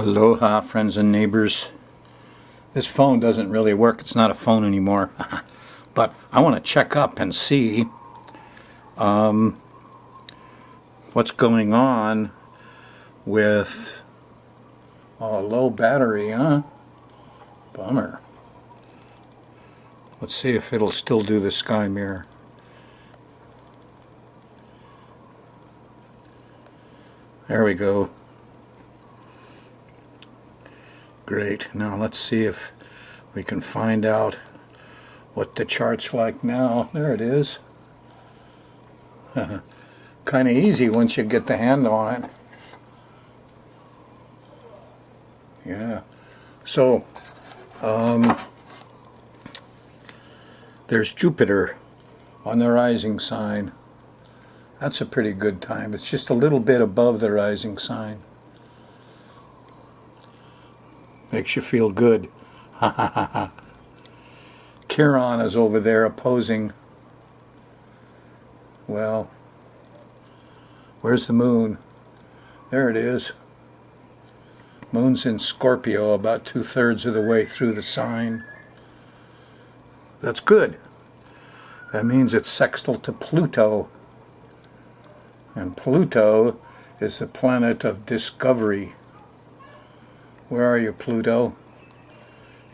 Aloha, friends and neighbors. This phone doesn't really work. It's not a phone anymore. But I want to check up and see what's going on with a low battery, huh? Bummer. Let's see if it'll still do the sky mirror. There we go. Great. Now let's see if we can find out what the chart's like now. There it is. Kind of easy once you get the handle on it. Yeah. So, there's Jupiter on the rising sign. That's a pretty good time. It's just a little bit above the rising sign. Makes you feel good. Chiron is over there opposing. Well, where's the moon? There it is. Moon's in Scorpio, about 2/3 of the way through the sign. That's good. That means it's sextile to Pluto. And Pluto is the planet of discovery. Where are you, Pluto?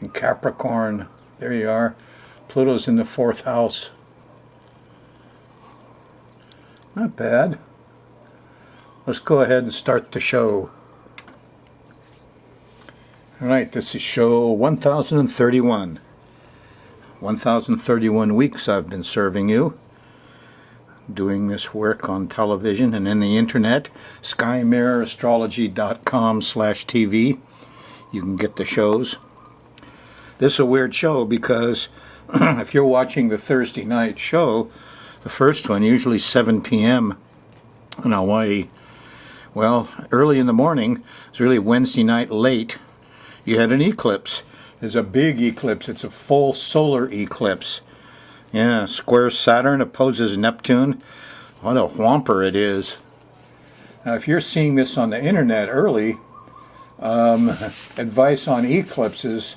In Capricorn. There you are. Pluto's in the 4th house. Not bad. Let's go ahead and start the show. Alright, this is show 1031. 1031 weeks I've been serving you, doing this work on television and in the internet. SkyMirrorAstrology.com/TV. You can get the shows. This is a weird show because if you're watching the Thursday night show, the first one, usually 7 p.m. in Hawaii, well, early in the morning, it's really Wednesday night late, you had an eclipse. There's a big eclipse. It's a full solar eclipse. Yeah, square Saturn opposes Neptune. What a whomper it is. Now, if you're seeing this on the internet early, advice on eclipses,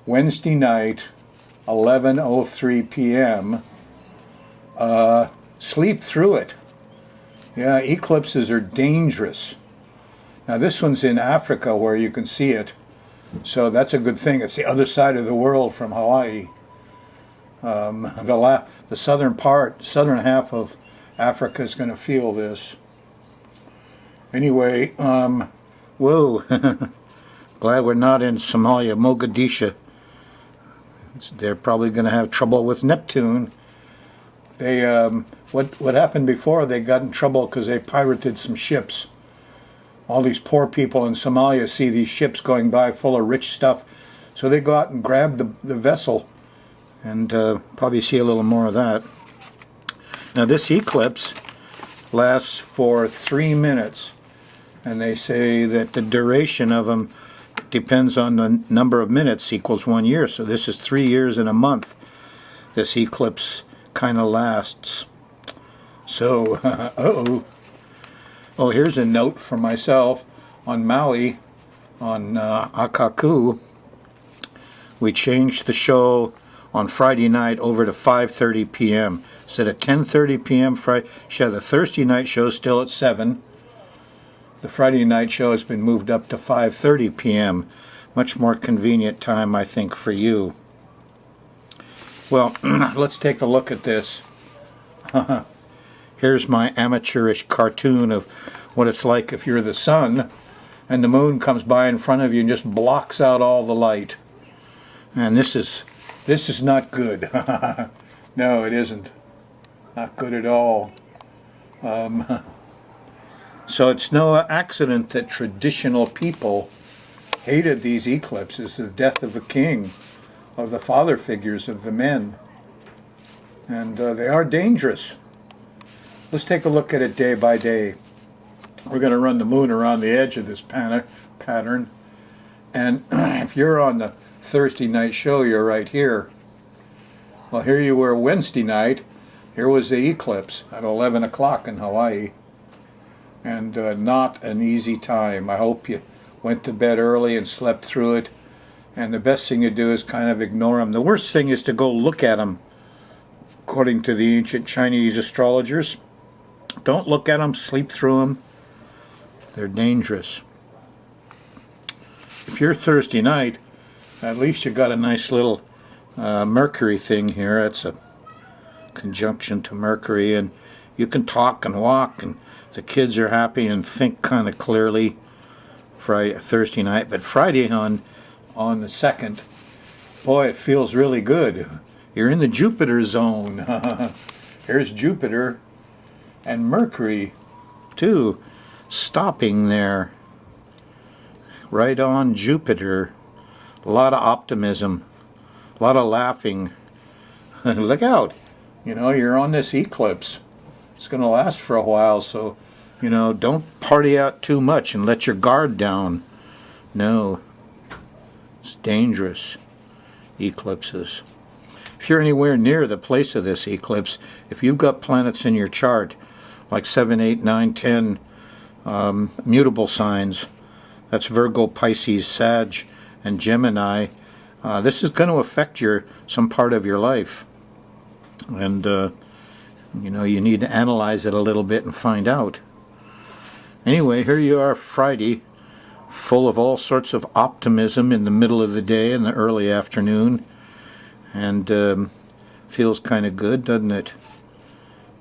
Wednesday night, 11:03 p.m. Sleep through it. Yeah, eclipses are dangerous. Now, this one's in Africa where you can see it, so that's a good thing. It's the other side of the world from Hawaii. The southern half of Africa is going to feel this. Anyway, whoa, glad we're not in Somalia, Mogadishu. They're probably going to have trouble with Neptune. They, what happened before, they got in trouble because they pirated some ships. All these poor people in Somalia see these ships going by full of rich stuff, so they go out and grab the vessel, and probably see a little more of that. Now this eclipse lasts for 3 minutes, and they say that the duration of them depends on the number of minutes equals 1 year. So this is 3 years and a month. This eclipse kind of lasts. So, oh, here's a note for myself. On Maui, on Akaku, we changed the show on Friday night over to 5:30 p.m. instead of 10:30 p.m. Friday. The Thursday night show still at 7. The Friday night show has been moved up to 5:30 p.m. Much more convenient time, I think, for you. Well, let's take a look at this. Here's my amateurish cartoon of what it's like if you're the sun and the moon comes by in front of you and just blocks out all the light. And this is not good. No, it isn't. Not good at all. So it's no accident that traditional people hated these eclipses, the death of a king, of the father figures of the men. And they are dangerous. Let's take a look at it day by day. We're going to run the moon around the edge of this pattern. And if you're on the Thursday night show, you're right here. Well, here you were Wednesday night. Here was the eclipse at 11 o'clock in Hawaii. And not an easy time. I hope you went to bed early and slept through it. And the best thing to do is kind of ignore them. The worst thing is to go look at them, according to the ancient Chinese astrologers. Don't look at them, sleep through them. They're dangerous. If you're Thursday night, at least you got a nice little Mercury thing here. That's a conjunction to Mercury, and you can talk and walk, and the kids are happy and think kind of clearly Thursday night. But Friday on the 2nd, boy, it feels really good. You're in the Jupiter zone. Here's Jupiter and Mercury too, stopping there right on Jupiter. A lot of optimism, a lot of laughing. Look out, you're on this eclipse. It's going to last for a while, so don't party out too much and let your guard down. No, it's dangerous, eclipses. If you're anywhere near the place of this eclipse, if you've got planets in your chart like 7, 8, 9, 10 mutable signs, that's Virgo, Pisces, Sag, and Gemini, this is going to affect some part of your life. And you need to analyze it a little bit and find out. Anyway, here you are Friday, full of all sorts of optimism in the middle of the day and the early afternoon, and feels kind of good, doesn't it?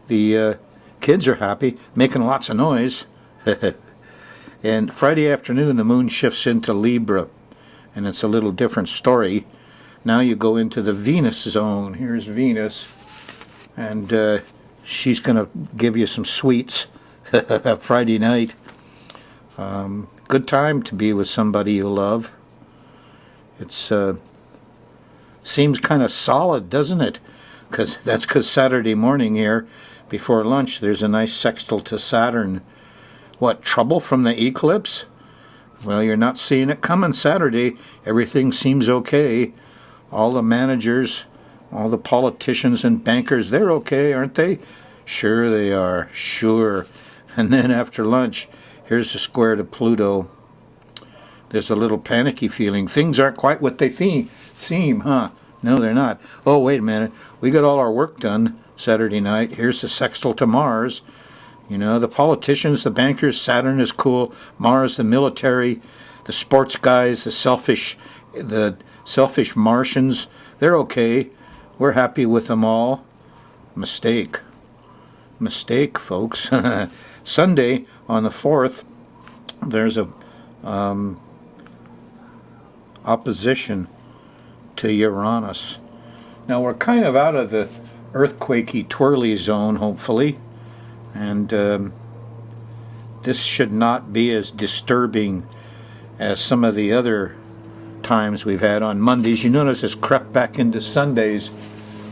The kids are happy, making lots of noise. And Friday afternoon the moon shifts into Libra, and it's a little different story. Now you go into the Venus zone. Here's Venus, and she's going to give you some sweets Friday night. Good time to be with somebody you love. It's seems kind of solid, doesn't it? Because Saturday morning here, before lunch, there's a nice sextile to Saturn. What, trouble from the eclipse? Well, you're not seeing it coming Saturday. Everything seems okay. All the managers, all the politicians and bankers, they're okay, aren't they? Sure they are, sure. And then after lunch, here's a square to Pluto. There's a little panicky feeling. Things aren't quite what they seem, huh? No, they're not. Oh, wait a minute. We got all our work done Saturday night. Here's the sextile to Mars. The politicians, the bankers, Saturn is cool. Mars, the military, the sports guys, the selfish Martians, they're okay. We're happy with them all. Mistake, folks. Sunday on the 4th, there's a opposition to Uranus. Now we're kind of out of the earthquakey twirly zone, hopefully, and this should not be as disturbing as some of the other times we've had on Mondays. You notice it's crept back into Sundays.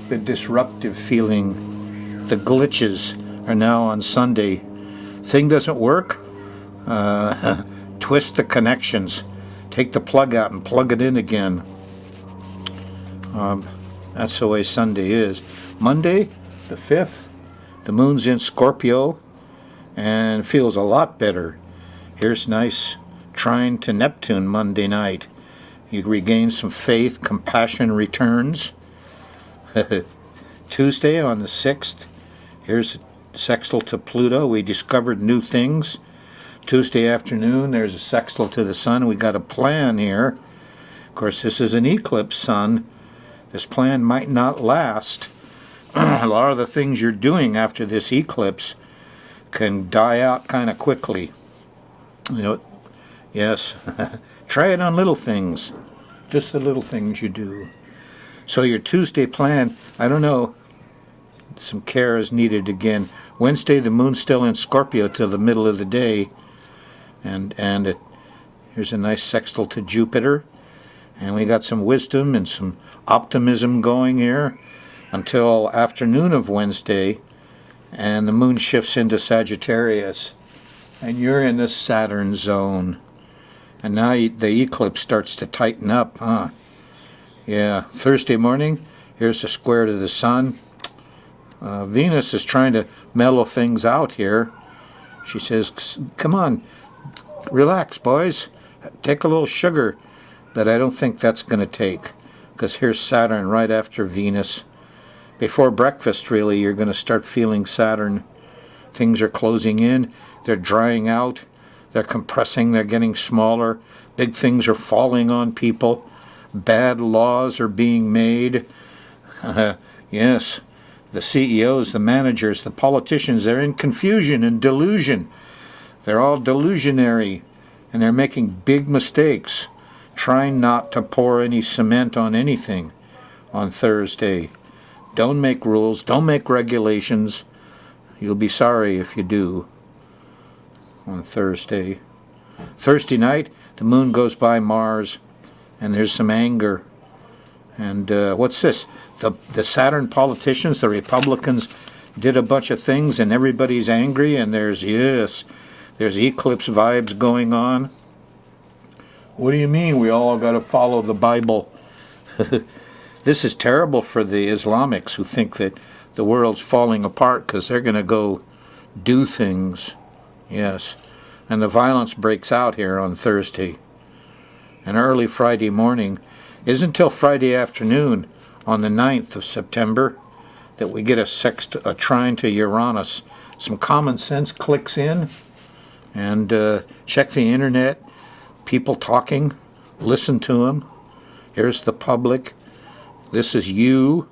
The disruptive feeling, the glitches are now on Sunday. Thing doesn't work? Twist the connections. Take the plug out and plug it in again. That's the way Sunday is. Monday, the 5th, the moon's in Scorpio and feels a lot better. Here's nice trine to Neptune Monday night. You regain some faith, compassion returns. Tuesday on the 6th, here's a sextile to Pluto. We discovered new things. Tuesday afternoon, there's a sextile to the Sun. We got a plan here. Of course, this is an eclipse sun. This plan might not last. A lot of the things you're doing after this eclipse can die out kind of quickly. Yes. Try it on little things. Just the little things you do. So your Tuesday plan, I don't know, some care is needed again. Wednesday, the moon's still in Scorpio till the middle of the day. And here's a nice sextile to Jupiter. And we got some wisdom and some optimism going here until afternoon of Wednesday. And the moon shifts into Sagittarius. And you're in the Saturn zone. And now the eclipse starts to tighten up, huh? Yeah, Thursday morning, here's a square to the Sun. Venus is trying to mellow things out here. She says, come on, relax, boys. Take a little sugar, but I don't think that's going to take, because here's Saturn right after Venus. Before breakfast, really, you're going to start feeling Saturn. Things are closing in, they're drying out, they're compressing, they're getting smaller, big things are falling on people, bad laws are being made. Yes, the CEOs, the managers, the politicians, they're in confusion and delusion. They're all delusionary, and they're making big mistakes, trying not to pour any cement on anything on Thursday. Don't make rules, don't make regulations. You'll be sorry if you do on Thursday. Thursday night, the moon goes by Mars, and there's some anger. And what's this? The Saturn politicians, the Republicans, did a bunch of things, and everybody's angry, and there's eclipse vibes going on. What do you mean we all got to follow the Bible? This is terrible for the Islamics who think that the world's falling apart because they're going to go do things. Yes. And the violence breaks out here on Thursday. And early Friday morning isn't until Friday afternoon on the 9th of September that we get a trine to Uranus. Some common sense clicks in, and check the internet. People talking. Listen to them. Here's the public. This is you.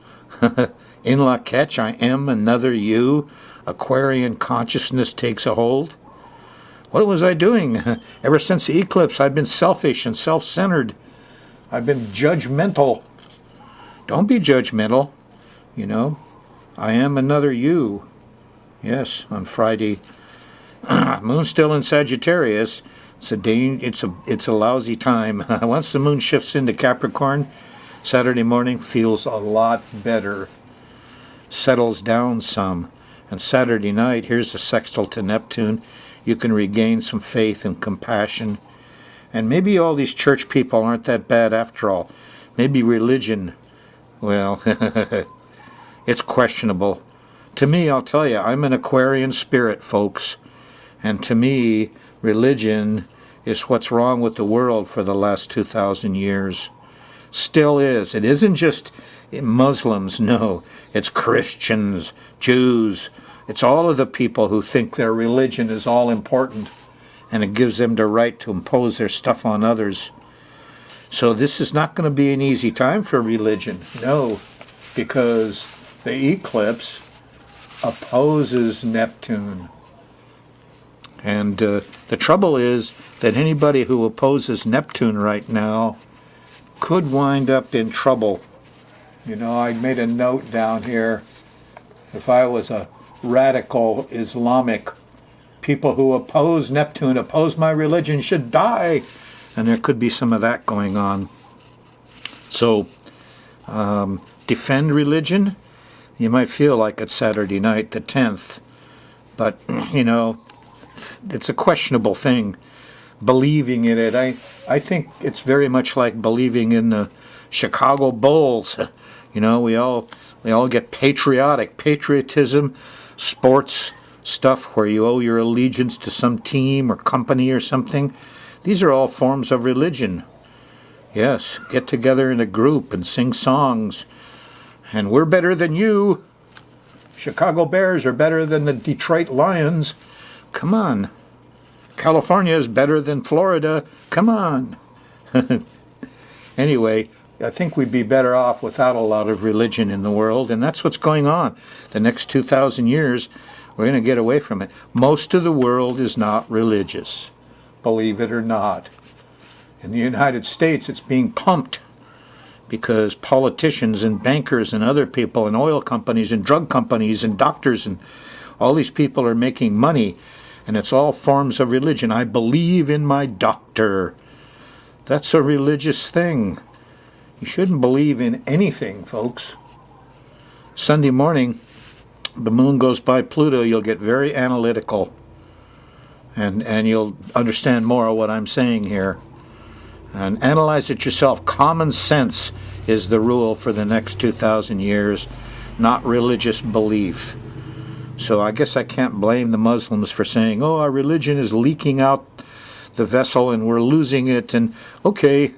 In la catch, I am another you. Aquarian consciousness takes a hold. What was I doing? Ever since the eclipse, I've been selfish and self-centered. I've been judgmental. Don't be judgmental, you know. I am another you. Yes, on Friday. Moon's still in Sagittarius. It's a lousy time. Once the moon shifts into Capricorn, Saturday morning feels a lot better. Settles down some. And Saturday night, here's a sextile to Neptune. You can regain some faith and compassion. And maybe all these church people aren't that bad after all. Maybe religion, well, it's questionable. To me, I'll tell you, I'm an Aquarian spirit, folks. And to me, religion is what's wrong with the world for the last 2,000 years. Still is. It isn't just Muslims, no. It's Christians, Jews. It's all of the people who think their religion is all important, and it gives them the right to impose their stuff on others. So this is not going to be an easy time for religion, no, because the eclipse opposes Neptune. And the trouble is that anybody who opposes Neptune right now could wind up in trouble. You know, I made a note down here. If I was a radical Islamic, people who oppose Neptune, oppose my religion, should die. And there could be some of that going on. So, defend religion. You might feel like it's Saturday night, the 10th. But, you know, it's a questionable thing. Believing in it. I think it's very much like believing in the Chicago Bulls. You know, we all get patriotic. Patriotism, sports stuff where you owe your allegiance to some team or company or something. These are all forms of religion. Yes, get together in a group and sing songs. And we're better than you. Chicago Bears are better than the Detroit Lions. Come on. California is better than Florida. Come on. Anyway, I think we'd be better off without a lot of religion in the world, and that's what's going on. The next 2,000 years, we're going to get away from it. Most of the world is not religious, believe it or not. In the United States, it's being pumped because politicians and bankers and other people and oil companies and drug companies and doctors and all these people are making money. And it's all forms of religion. I believe in my doctor. That's a religious thing. You shouldn't believe in anything, folks. Sunday morning, the moon goes by Pluto. You'll get very analytical. And you'll understand more of what I'm saying here. And analyze it yourself. Common sense is the rule for the next 2,000 years, not religious belief. So I guess I can't blame the Muslims for saying, oh, our religion is leaking out the vessel and we're losing it, and okay,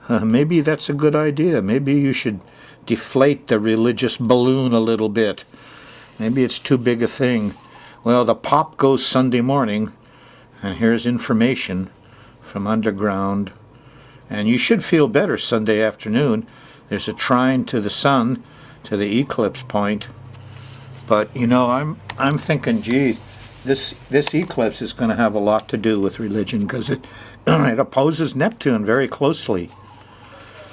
maybe that's a good idea. Maybe you should deflate the religious balloon a little bit. Maybe it's too big a thing. Well, the pop goes Sunday morning, and here's information from underground. And you should feel better Sunday afternoon. There's a trine to the sun, to the eclipse point. But, you know, I'm thinking, geez, this eclipse is going to have a lot to do with religion, because it opposes Neptune very closely.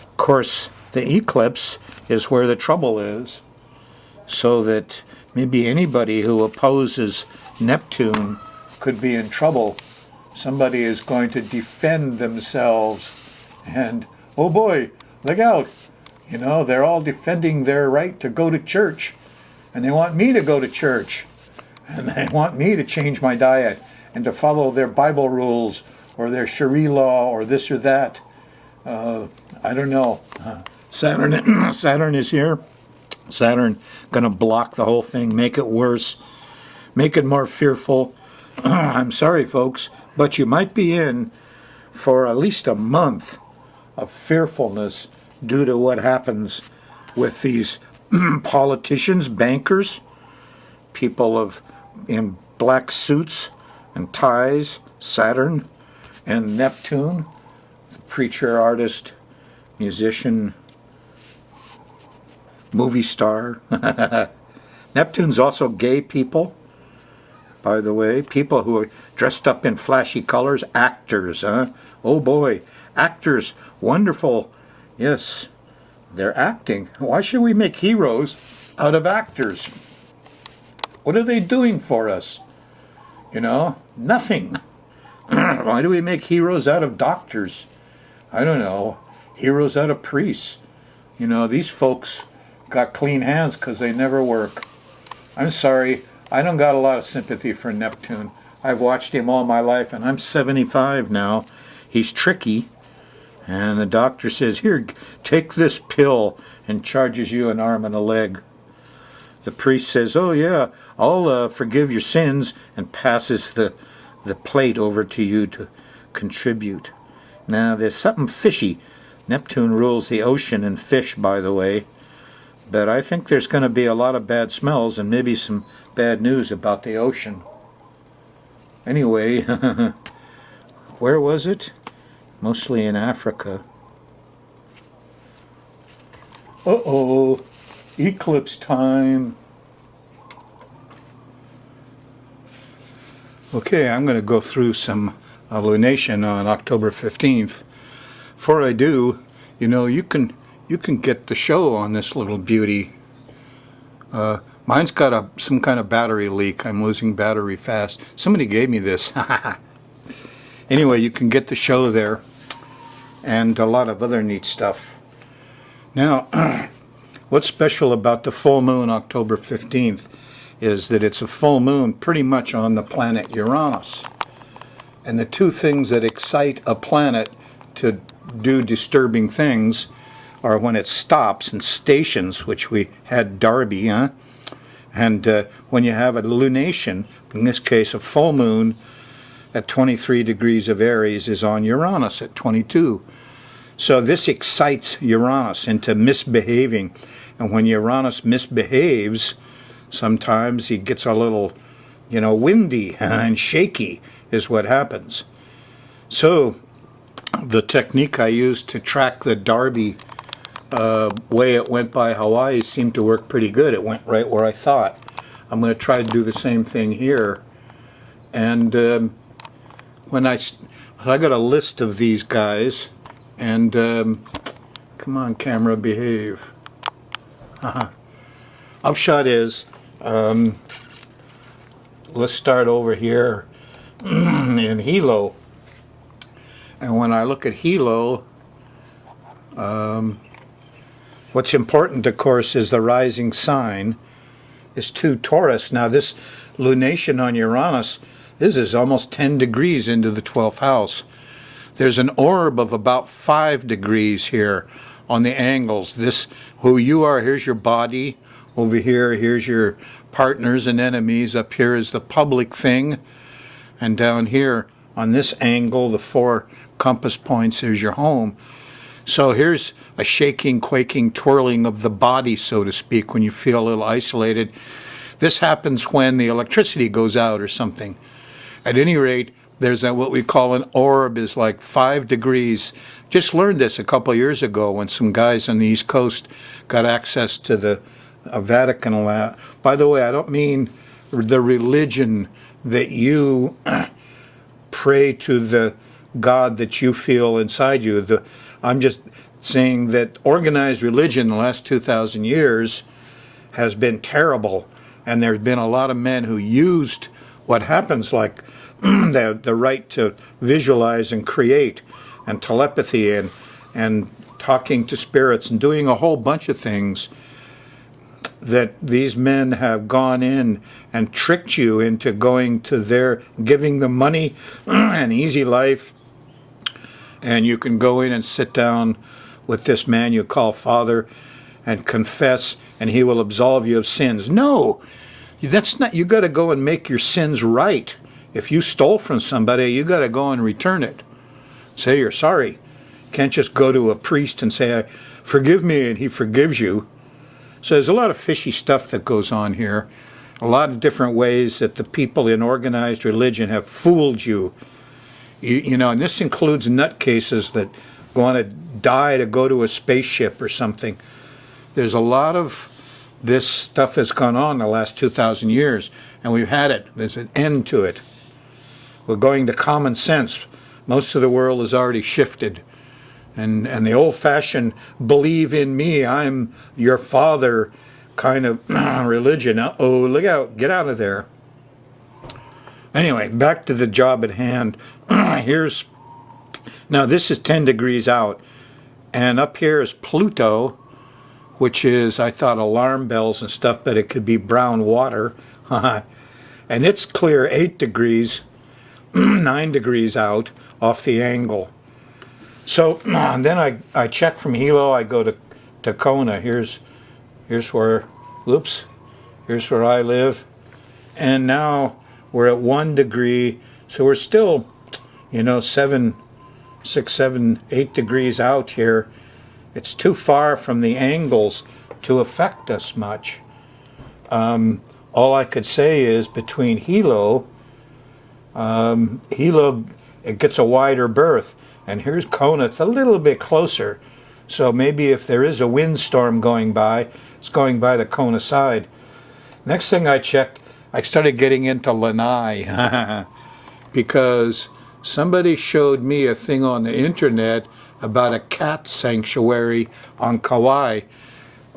Of course, the eclipse is where the trouble is, so that maybe anybody who opposes Neptune could be in trouble. Somebody is going to defend themselves, and oh boy, look out. You know, they're all defending their right to go to church, and they want me to go to church, and they want me to change my diet and to follow their Bible rules or their Sharia law or this or that. I don't know. Saturn is here. Saturn going to block the whole thing, make it worse, make it more fearful. I'm sorry, folks, but you might be in for at least a month of fearfulness due to what happens with these politicians, bankers, people in black suits and ties, Saturn and Neptune, the preacher, artist, musician, movie star. Neptune's also gay people, by the way. People who are dressed up in flashy colors. Actors, huh? Oh boy, actors, wonderful. Yes, they're acting. Why should we make heroes out of actors? What are they doing for us? You know, nothing. Why do we make heroes out of doctors? I don't know. Heroes out of priests. You know, these folks got clean hands because they never work. I'm sorry, I don't got a lot of sympathy for Neptune. I've watched him all my life, and I'm 75 now. He's tricky, and the doctor says, here, take this pill, and charges you an arm and a leg. The priest says, oh yeah, I'll forgive your sins, and passes the plate over to you to contribute. Now, there's something fishy. Neptune rules the ocean and fish, by the way. But I think there's going to be a lot of bad smells and maybe some bad news about the ocean. Anyway, where was it? Mostly in Africa. Uh-oh, eclipse time. Okay, I'm going to go through some lunation on October 15th. Before I do, you know, you can get the show on this little beauty. Mine's got some kind of battery leak. I'm losing battery fast. Somebody gave me this. Anyway, you can get the show there and a lot of other neat stuff. Now, what's special about the full moon October 15th is that it's a full moon pretty much on the planet Uranus. And the two things that excite a planet to do disturbing things are when it stops and stations, which we had Darby, huh? And when you have a lunation, in this case a full moon at 23 degrees of Aries is on Uranus at 22. So this excites Uranus into misbehaving. And when Uranus misbehaves, sometimes he gets a little, you know, windy and shaky is what happens. So the technique I used to track the Darby way it went by Hawaii seemed to work pretty good. It went right where I thought. I'm going to try to do the same thing here. And when I got a list of these guys, and come on, camera, behave. Upshot is, let's start over here in Hilo. And when I look at Hilo, what's important, of course, is the rising sign is 2 Taurus. Now, this lunation on Uranus, this is almost 10 degrees into the 12th house. There's an orb of about 5 degrees here on the angles. This, who you are, here's your body. Over here, here's your partners and enemies. Up here is the public thing. And down here On this angle, the 4 compass points, is your home. So here's a shaking, quaking, twirling of the body, so to speak, when you feel a little isolated. This happens when the electricity goes out or something. At any rate, there's what we call an orb, is like 5 degrees. Just learned this a couple of years ago when some guys on the East Coast got access to the Vatican lab. By the way, I don't mean the religion that you pray to the God that you feel inside you. I'm just saying that organized religion in the last 2,000 years has been terrible, and there's been a lot of men who used what happens, like the right to visualize and create, and telepathy, and talking to spirits, and doing a whole bunch of things, that these men have gone in and tricked you into going to giving them money, an easy life, and you can go in and sit down with this man you call Father and confess, and he will absolve you of sins. No, that's not. You got to go and make your sins right. If you stole from somebody, you got to go and return it. Say you're sorry. Can't just go to a priest and say, "Forgive me," and he forgives you. So there's a lot of fishy stuff that goes on here. A lot of different ways that the people in organized religion have fooled you. You know, and this includes nutcases that want to die to go to a spaceship or something. There's a lot of this stuff has gone on the last 2,000 years, and we've had it. There's an end to it. We're going to common sense. Most of the world has already shifted. And the old-fashioned believe in me, I'm your father kind of religion. Uh-oh, look out, get out of there. Anyway, back to the job at hand. Now this is 10 degrees out, and up here is Pluto, which is, I thought, alarm bells and stuff, but it could be brown water. And it's clear 8 degrees, 9 degrees out off the angle. So then I check from Hilo, I go to Kona. Here's where, here's where I live. And now we're at 1 degree, so we're still, 7, 6, 7, 8 degrees out here. It's too far from the angles to affect us much. All I could say is between Hilo, it gets a wider berth. And here's Kona, it's a little bit closer. So maybe if there is a windstorm going by, it's going by the Kona side. Next thing I checked, I started getting into Lanai because somebody showed me a thing on the internet about a cat sanctuary on Kauai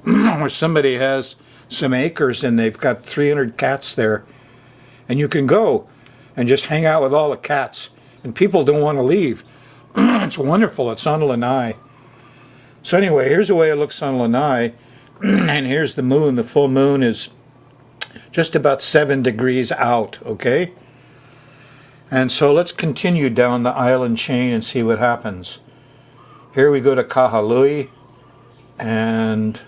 where somebody has some acres and they've got 300 cats there. And you can go and just hang out with all the cats. And people don't want to leave. It's wonderful. It's on Lanai. So anyway, here's the way it looks on Lanai. And here's the moon. The full moon is just about 7 degrees out, okay? And so let's continue down the island chain and see what happens. Here we go to Kahului, and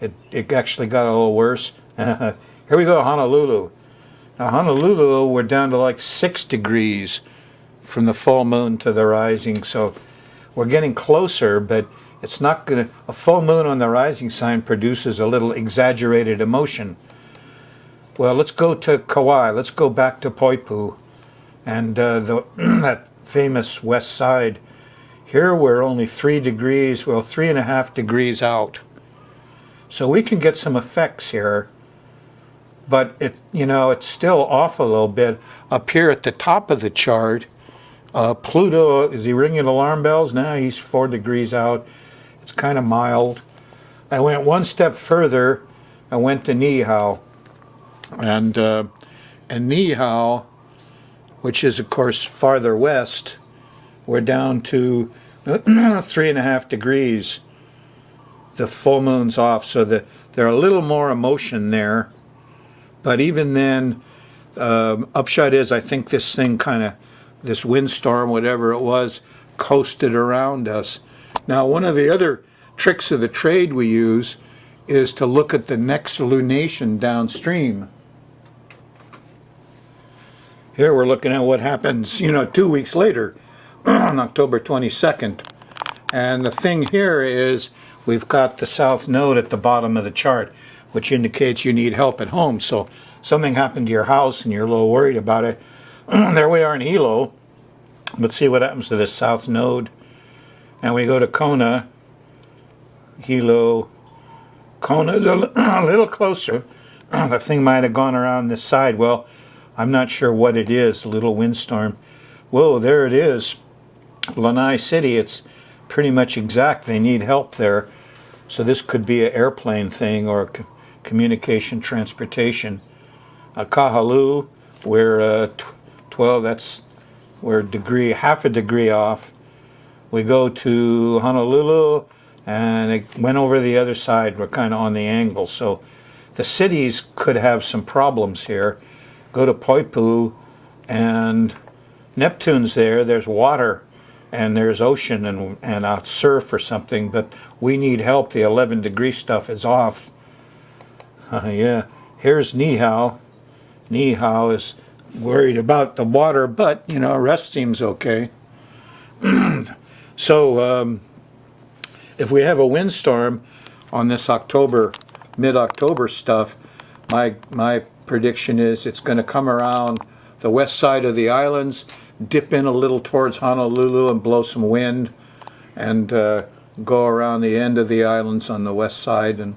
it actually got a little worse. Here we go to Honolulu. Now Honolulu, we're down to like 6 degrees from the full moon to the rising, so we're getting closer, but it's not going to. A full moon on the rising sign produces a little exaggerated emotion. Well, let's go to Kauai. Let's go back to Poipu and that famous west side. Here we're only 3 degrees, well, 3.5 degrees out. So we can get some effects here, but it's still off a little bit. Up here at the top of the chart, Pluto, is he ringing alarm bells? Now he's 4 degrees out. It's kind of mild. I went one step further. I went to Niihau. And Niihau, which is, of course, farther west, we're down to 3.5 degrees. The full moon's off, so there's a little more emotion there. But even then, upshot is, I think this thing this windstorm, whatever it was, coasted around us. Now, one of the other tricks of the trade we use is to look at the next lunation downstream. Here we're looking at what happens, 2 weeks later, on October 22nd. And the thing here is we've got the south node at the bottom of the chart, which indicates you need help at home. So something happened to your house and you're a little worried about it. There we are in Hilo. Let's see what happens to this south node. And we go to Kona. Hilo. Kona's a little closer. The thing might have gone around this side. Well, I'm not sure what it is. A little windstorm. Whoa, there it is. Lanai City. It's pretty much exact. They need help there. So this could be an airplane thing or communication, transportation. Kahalu, we're 12. We're half a degree off. We go to Honolulu, and it went over the other side. We're kind of on the angle. So the cities could have some problems here. Go to Poipu, and Neptune's there. There's water, and there's ocean, and a surf or something. But we need help. The 11-degree stuff is off. Yeah. Here's Nihao. Nihao is worried about the water, but, rest seems okay. So, if we have a windstorm on this mid-October stuff, my prediction is it's going to come around the west side of the islands, dip in a little towards Honolulu and blow some wind, and go around the end of the islands on the west side, and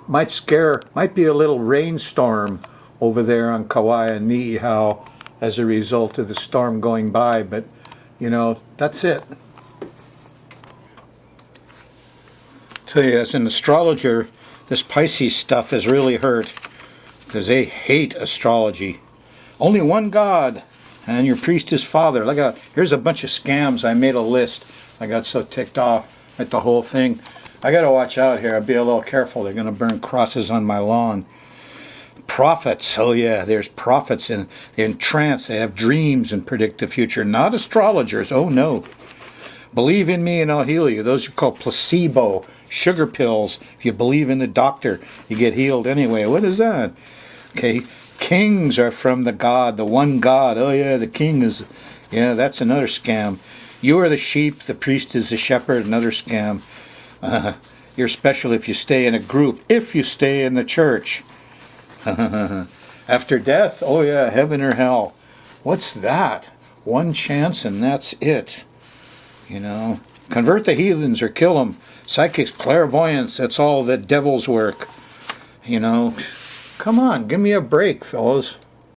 might be a little rainstorm over there on Kauai and Niihau as a result of the storm going by, but that's it. Tell you, as an astrologer, this Pisces stuff has really hurt because they hate astrology. Only one God, and your priest is father. Here's a bunch of scams. I made a list. I got so ticked off at the whole thing. I got to watch out here. I'll be a little careful. They're going to burn crosses on my lawn. Prophets. Oh yeah, there's prophets they're in trance. They have dreams and predict the future. Not astrologers. Oh no. Believe in me and I'll heal you. Those are called placebo. Sugar pills. If you believe in the doctor, you get healed anyway. What is that? Okay. Kings are from the God, the one God. Oh yeah, the king is, that's another scam. You are the sheep, the priest is the shepherd, another scam. You're special if you stay in a group, if you stay in the church. After death, oh yeah, heaven or hell. What's that? One chance and that's it. Convert the heathens or kill them. Psychics, clairvoyance, that's all the devil's work. Come on, give me a break, fellas.